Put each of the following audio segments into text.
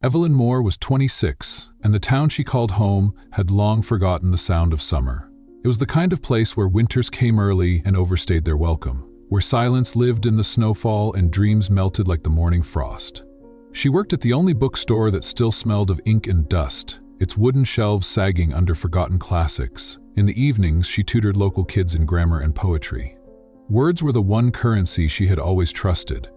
Evelyn Moore was 26, and the town she called home had long forgotten the sound of summer. It was the kind of place where winters came early and overstayed their welcome, where silence lived in the snowfall and dreams melted like the morning frost. She worked at the only bookstore that still smelled of ink and dust, its wooden shelves sagging under forgotten classics. In the evenings, she tutored local kids in grammar and poetry. Words were the one currency she had always trusted.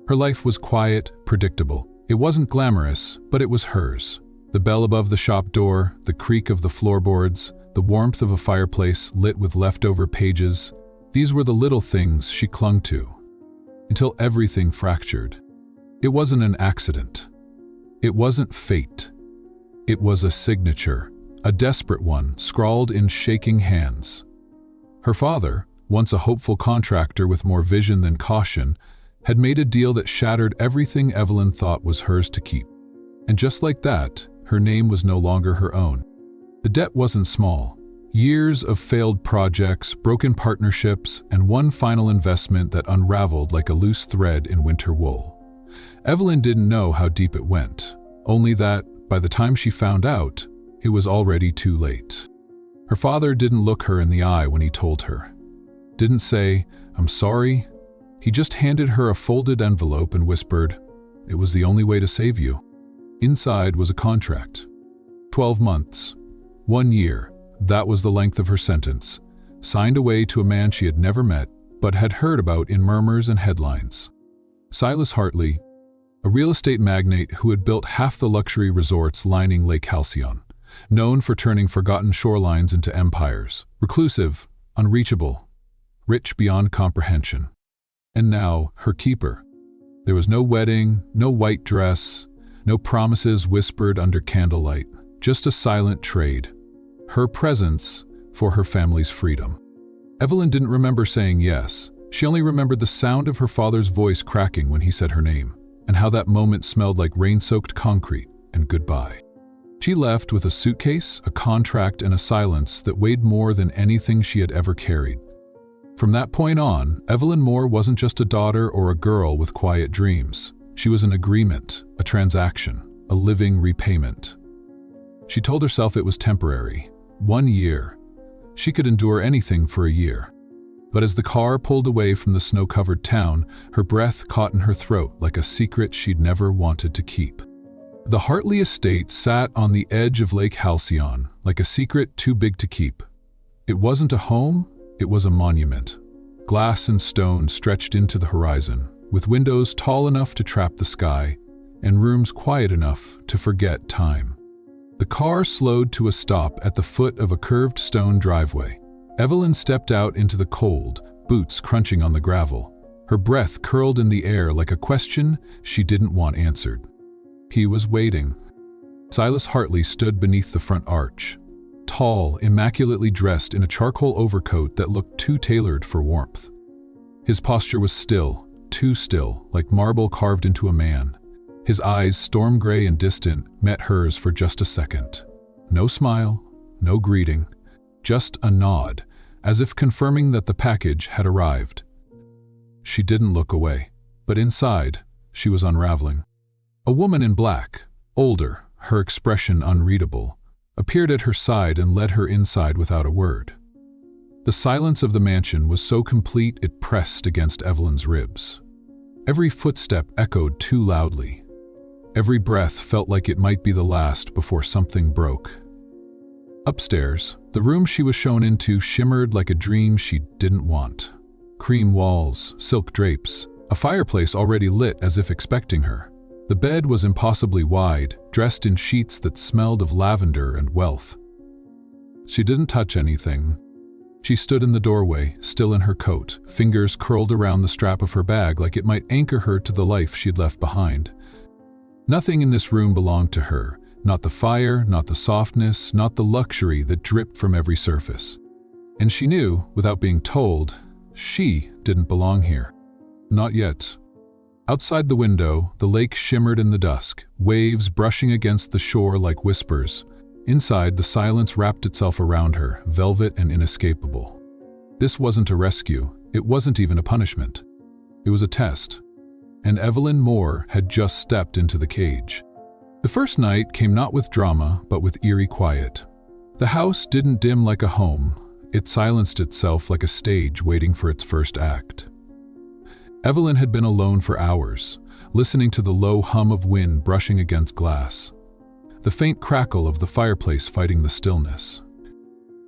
Her life was quiet, predictable. It wasn't glamorous, but it was hers. The bell above the shop door, the creak of the floorboards, the warmth of a fireplace lit with leftover pages, these were the little things she clung to, until everything fractured. It wasn't an accident. It wasn't fate. It was a signature, a desperate one, scrawled in shaking hands. Her father, once a hopeful contractor with more vision than caution, had made a deal that shattered everything Evelyn thought was hers to keep. And just like that, her name was no longer her own. The debt wasn't small. Years of failed projects, broken partnerships, and one final investment that unraveled like a loose thread in winter wool. Evelyn didn't know how deep it went, only that, by the time she found out, it was already too late. Her father didn't look her in the eye when he told her. Didn't say, "I'm sorry." He just handed her a folded envelope and whispered, "It was the only way to save you." Inside was a contract. 12 months. 1 year. That was the length of her sentence. Signed away to a man she had never met, but had heard about in murmurs and headlines. Silas Hartley, a real estate magnate who had built half the luxury resorts lining Lake Halcyon, known for turning forgotten shorelines into empires, reclusive, unreachable, rich beyond comprehension. And now, her keeper. There was no wedding, no white dress, no promises whispered under candlelight, just a silent trade. Her presence for her family's freedom. Evelyn didn't remember saying yes. She only remembered the sound of her father's voice cracking when he said her name, and how that moment smelled like rain-soaked concrete and goodbye. She left with a suitcase, a contract, and a silence that weighed more than anything she had ever carried. From that point on, Evelyn Moore wasn't just a daughter or a girl with quiet dreams. She was an agreement, a transaction, a living repayment. She told herself it was temporary. 1 year. She could endure anything for a year. But as the car pulled away from the snow-covered town, her breath caught in her throat like a secret she'd never wanted to keep. The Hartley estate sat on the edge of Lake Halcyon, like a secret too big to keep. It wasn't a home, it was a monument. Glass and stone stretched into the horizon, with windows tall enough to trap the sky, and rooms quiet enough to forget time. The car slowed to a stop at the foot of a curved stone driveway. Evelyn stepped out into the cold, boots crunching on the gravel. Her breath curled in the air like a question she didn't want answered. He was waiting. Silas Hartley stood beneath the front arch, tall, immaculately dressed in a charcoal overcoat that looked too tailored for warmth. His posture was still, too still, like marble carved into a man. His eyes, storm gray and distant, met hers for just a second. No smile, no greeting, just a nod, as if confirming that the package had arrived. She didn't look away, but inside, she was unraveling. A woman in black, older, her expression unreadable, appeared at her side and led her inside without a word. The silence of the mansion was so complete it pressed against Evelyn's ribs. Every footstep echoed too loudly. Every breath felt like it might be the last before something broke. Upstairs, the room she was shown into shimmered like a dream she didn't want. Cream walls, silk drapes, a fireplace already lit as if expecting her. The bed was impossibly wide, dressed in sheets that smelled of lavender and wealth. She didn't touch anything. She stood in the doorway, still in her coat, fingers curled around the strap of her bag like it might anchor her to the life she'd left behind. Nothing in this room belonged to her, not the fire, not the softness, not the luxury that dripped from every surface. And she knew, without being told, she didn't belong here. Not yet. Outside the window, the lake shimmered in the dusk, waves brushing against the shore like whispers. Inside, the silence wrapped itself around her, velvet and inescapable. This wasn't a rescue. It wasn't even a punishment. It was a test. And Evelyn Moore had just stepped into the cage. The first night came not with drama, but with eerie quiet. The house didn't dim like a home. It silenced itself like a stage waiting for its first act. Evelyn had been alone for hours, listening to the low hum of wind brushing against glass, the faint crackle of the fireplace fighting the stillness.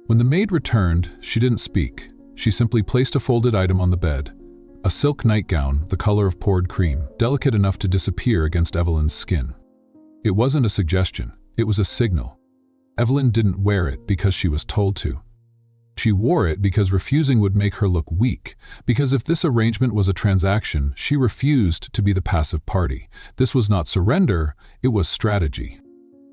When the maid returned, she didn't speak. She simply placed a folded item on the bed, a silk nightgown the color of poured cream, delicate enough to disappear against Evelyn's skin. It wasn't a suggestion, it was a signal. Evelyn didn't wear it because she was told to. She wore it because refusing would make her look weak, because if this arrangement was a transaction, she refused to be the passive party. This was not surrender, it was strategy.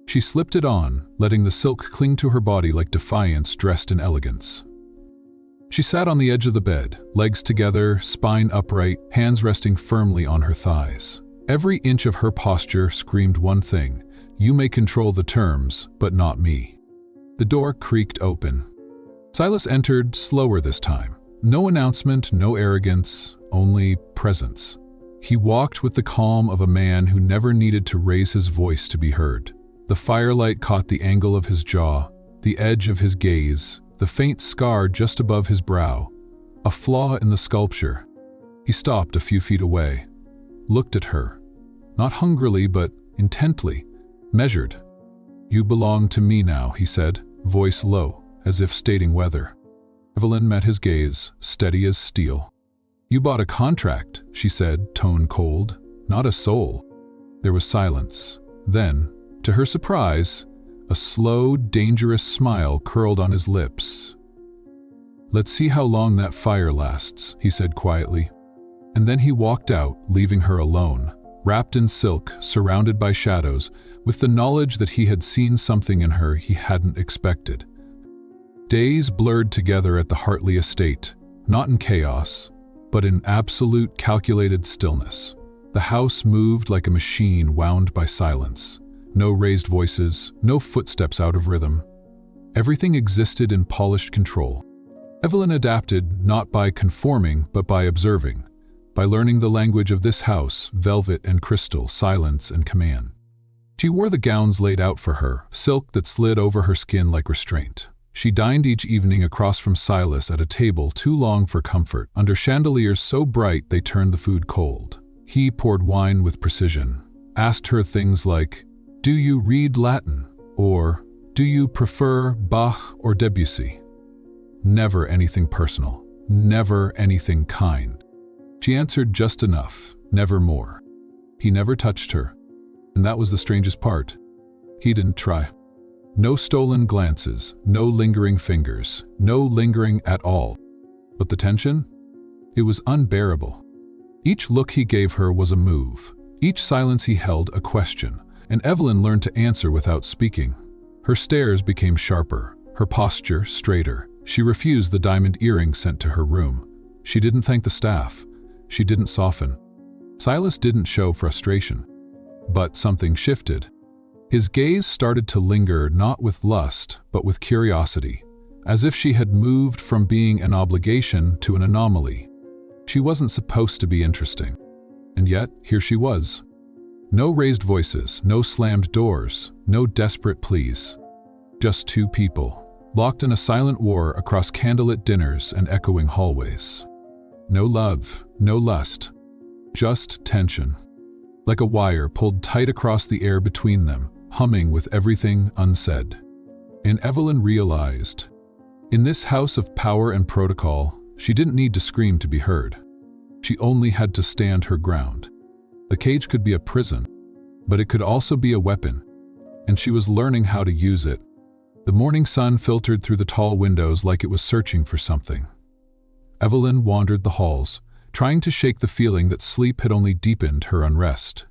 She slipped it on, letting the silk cling to her body like defiance dressed in elegance. She sat on the edge of the bed, legs together, spine upright, hands resting firmly on her thighs. Every inch of her posture screamed one thing: you may control the terms, but not me. The door creaked open. Silas entered, slower this time. No announcement, no arrogance, only presence. He walked with the calm of a man who never needed to raise his voice to be heard. The firelight caught the angle of his jaw, the edge of his gaze, the faint scar just above his brow, a flaw in the sculpture. He stopped a few feet away, looked at her, not hungrily but intently, measured. "You belong to me now," he said, voice low, as if stating whether. Evelyn met his gaze, steady as steel. "You bought a contract," she said, tone cold, "not a soul." There was silence. Then, to her surprise, a slow, dangerous smile curled on his lips. "Let's see how long that fire lasts," he said quietly. And then he walked out, leaving her alone, wrapped in silk, surrounded by shadows, with the knowledge that he had seen something in her he hadn't expected. Days blurred together at the Hartley estate, not in chaos, but in absolute calculated stillness. The house moved like a machine wound by silence. No raised voices, no footsteps out of rhythm. Everything existed in polished control. Evelyn adapted not by conforming, but by observing, by learning the language of this house, velvet and crystal, silence and command. She wore the gowns laid out for her, silk that slid over her skin like restraint. She dined each evening across from Silas at a table too long for comfort, under chandeliers so bright they turned the food cold. He poured wine with precision, asked her things like, "Do you read Latin?" or "Do you prefer Bach or Debussy?" Never anything personal, never anything kind. She answered just enough, never more. He never touched her, and that was the strangest part. He didn't try. No stolen glances, no lingering fingers, no lingering at all. But the tension? It was unbearable. Each look he gave her was a move, each silence he held a question, and Evelyn learned to answer without speaking. Her stares became sharper, her posture straighter. She refused the diamond earring sent to her room. She didn't thank the staff. She didn't soften. Silas didn't show frustration. But something shifted. His gaze started to linger not with lust, but with curiosity, as if she had moved from being an obligation to an anomaly. She wasn't supposed to be interesting. And yet, here she was. No raised voices, no slammed doors, no desperate pleas. Just two people, locked in a silent war across candlelit dinners and echoing hallways. No love, no lust, just tension. Like a wire pulled tight across the air between them, humming with everything unsaid. And Evelyn realized, in this house of power and protocol, she didn't need to scream to be heard. She only had to stand her ground. The cage could be a prison, but it could also be a weapon, and she was learning how to use it. The morning sun filtered through the tall windows like it was searching for something. Evelyn wandered the halls, trying to shake the feeling that sleep had only deepened her unrest.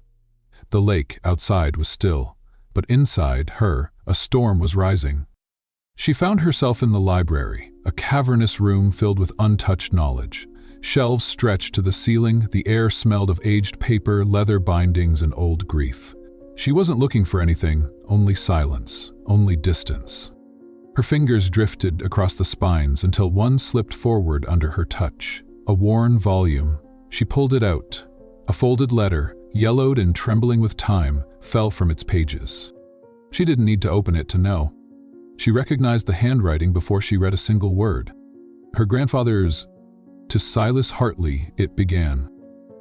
The lake outside was still, but inside her, a storm was rising. She found herself in the library, a cavernous room filled with untouched knowledge. Shelves stretched to the ceiling, the air smelled of aged paper, leather bindings, and old grief. She wasn't looking for anything, only silence, only distance. Her fingers drifted across the spines until one slipped forward under her touch. A worn volume. She pulled it out. A folded letter, yellowed and trembling with time, fell from its pages. She didn't need to open it to know. She recognized the handwriting before she read a single word. Her grandfather's, "To Silas Hartley," it began.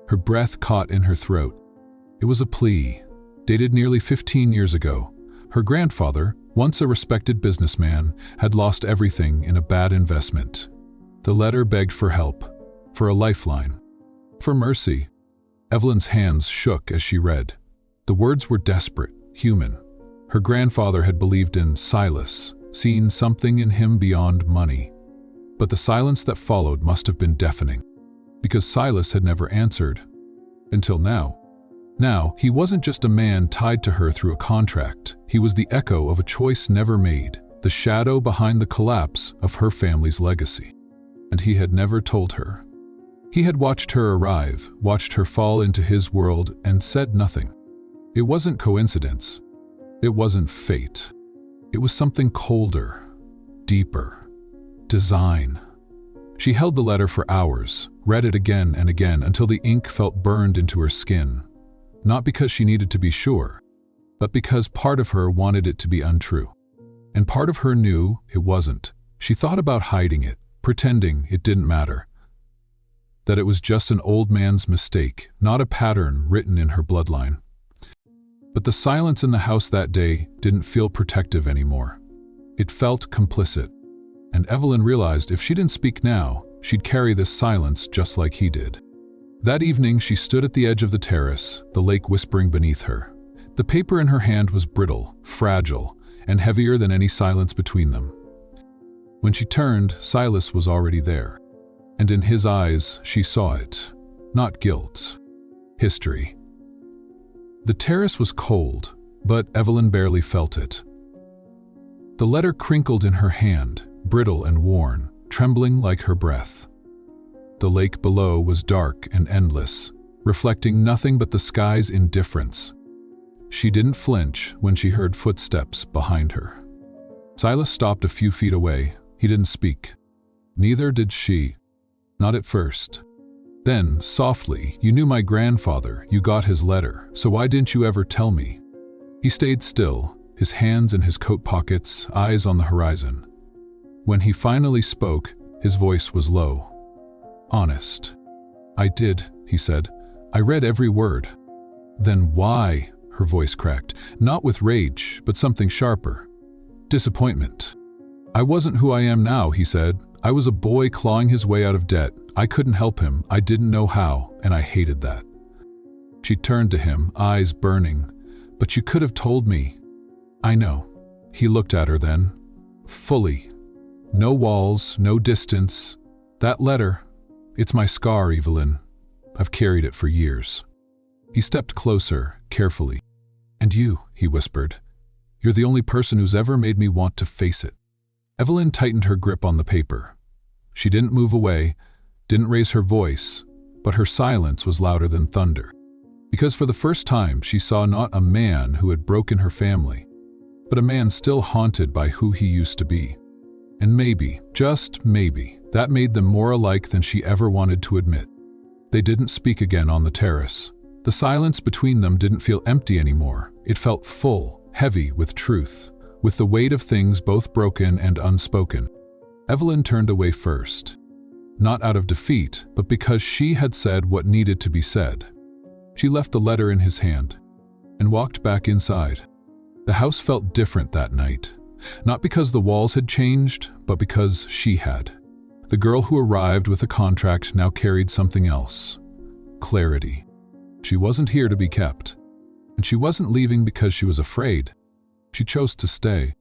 Her breath caught in her throat. It was a plea, dated nearly 15 years ago. Her grandfather, once a respected businessman, had lost everything in a bad investment. The letter begged for help, for a lifeline, for mercy. Evelyn's hands shook as she read. The words were desperate, human. Her grandfather had believed in Silas, seen something in him beyond money. But the silence that followed must have been deafening, because Silas had never answered. Until now. Now, he wasn't just a man tied to her through a contract. He was the echo of a choice never made, the shadow behind the collapse of her family's legacy. And he had never told her. He had watched her arrive, watched her fall into his world, and said nothing. It wasn't coincidence. It wasn't fate. It was something colder, deeper. Design. She held the letter for hours, read it again and again until the ink felt burned into her skin. Not because she needed to be sure, but because part of her wanted it to be untrue. And part of her knew it wasn't. She thought about hiding it, pretending it didn't matter. That it was just an old man's mistake, not a pattern written in her bloodline. But the silence in the house that day didn't feel protective anymore. It felt complicit. And Evelyn realized if she didn't speak now, she'd carry this silence just like he did. That evening, she stood at the edge of the terrace, the lake whispering beneath her. The paper in her hand was brittle, fragile, and heavier than any silence between them. When she turned, Silas was already there. And in his eyes, she saw it. Not guilt. History. The terrace was cold, but Evelyn barely felt it. The letter crinkled in her hand, brittle and worn, trembling like her breath. The lake below was dark and endless, reflecting nothing but the sky's indifference. She didn't flinch when she heard footsteps behind her. Silas stopped a few feet away. He didn't speak. Neither did she. Not at first. Then, softly, "You knew my grandfather, you got his letter, so why didn't you ever tell me?" He stayed still, his hands in his coat pockets, eyes on the horizon. When he finally spoke, his voice was low. Honest. "I did," he said. "I read every word." "Then why?" Her voice cracked, not with rage, but something sharper. Disappointment. "I wasn't who I am now," he said. "I was a boy clawing his way out of debt. I couldn't help him, I didn't know how, and I hated that." She turned to him, eyes burning. "But you could have told me." "I know." He looked at her then. Fully. No walls, no distance. "That letter, it's my scar, Evelyn. I've carried it for years." He stepped closer, carefully. "And you," he whispered. "You're the only person who's ever made me want to face it." Evelyn tightened her grip on the paper. She didn't move away, didn't raise her voice, but her silence was louder than thunder. Because for the first time she saw not a man who had broken her family, but a man still haunted by who he used to be. And maybe, just maybe, that made them more alike than she ever wanted to admit. They didn't speak again on the terrace. The silence between them didn't feel empty anymore. It felt full, heavy with truth, with the weight of things both broken and unspoken. Evelyn turned away first. Not out of defeat, but because she had said what needed to be said. She left the letter in his hand and walked back inside. The house felt different that night. Not because the walls had changed, but because she had. The girl who arrived with a contract now carried something else. Clarity. She wasn't here to be kept. And she wasn't leaving because she was afraid. She chose to stay.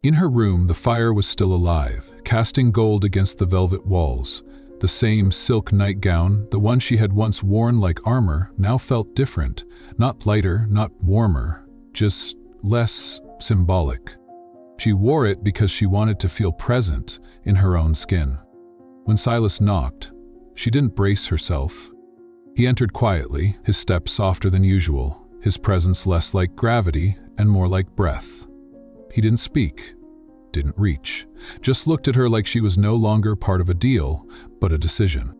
In her room, the fire was still alive, casting gold against the velvet walls. The same silk nightgown, the one she had once worn like armor, now felt different. Not lighter, not warmer, just less symbolic. She wore it because she wanted to feel present in her own skin. When Silas knocked, she didn't brace herself. He entered quietly, his step softer than usual, his presence less like gravity and more like breath. He didn't speak, didn't reach, just looked at her like she was no longer part of a deal, but a decision.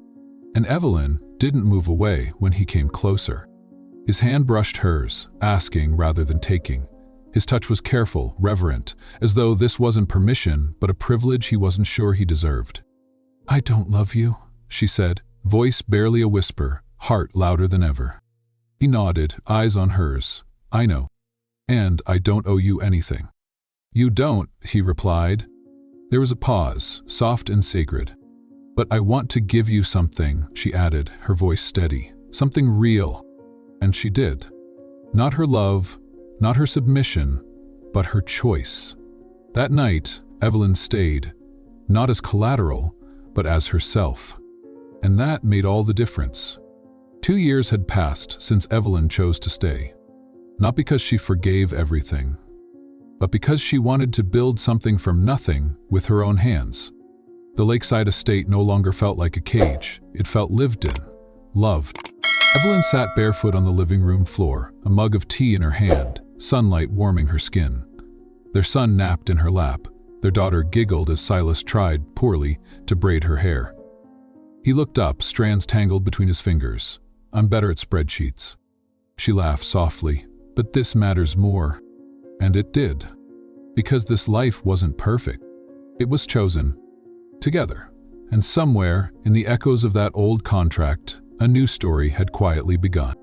And Evelyn didn't move away when he came closer. His hand brushed hers, asking rather than taking. His touch was careful, reverent, as though this wasn't permission, but a privilege he wasn't sure he deserved. "I don't love you," she said, voice barely a whisper, heart louder than ever. He nodded, eyes on hers. "I know. And I don't owe you anything." "You don't," he replied. There was a pause, soft and sacred. "But I want to give you something," she added, her voice steady. "Something real." And she did. Not her love, not her submission, but her choice. That night, Evelyn stayed, not as collateral, but as herself. And that made all the difference. 2 years had passed since Evelyn chose to stay. Not because she forgave everything, but because she wanted to build something from nothing with her own hands. The lakeside estate no longer felt like a cage. It felt lived in, loved. Evelyn sat barefoot on the living room floor, a mug of tea in her hand, sunlight warming her skin. Their son napped in her lap. Their daughter giggled as Silas tried, poorly, to braid her hair. He looked up, strands tangled between his fingers. "I'm better at spreadsheets." She laughed softly. "But this matters more." And it did. Because this life wasn't perfect. It was chosen. Together. And somewhere, in the echoes of that old contract, a new story had quietly begun.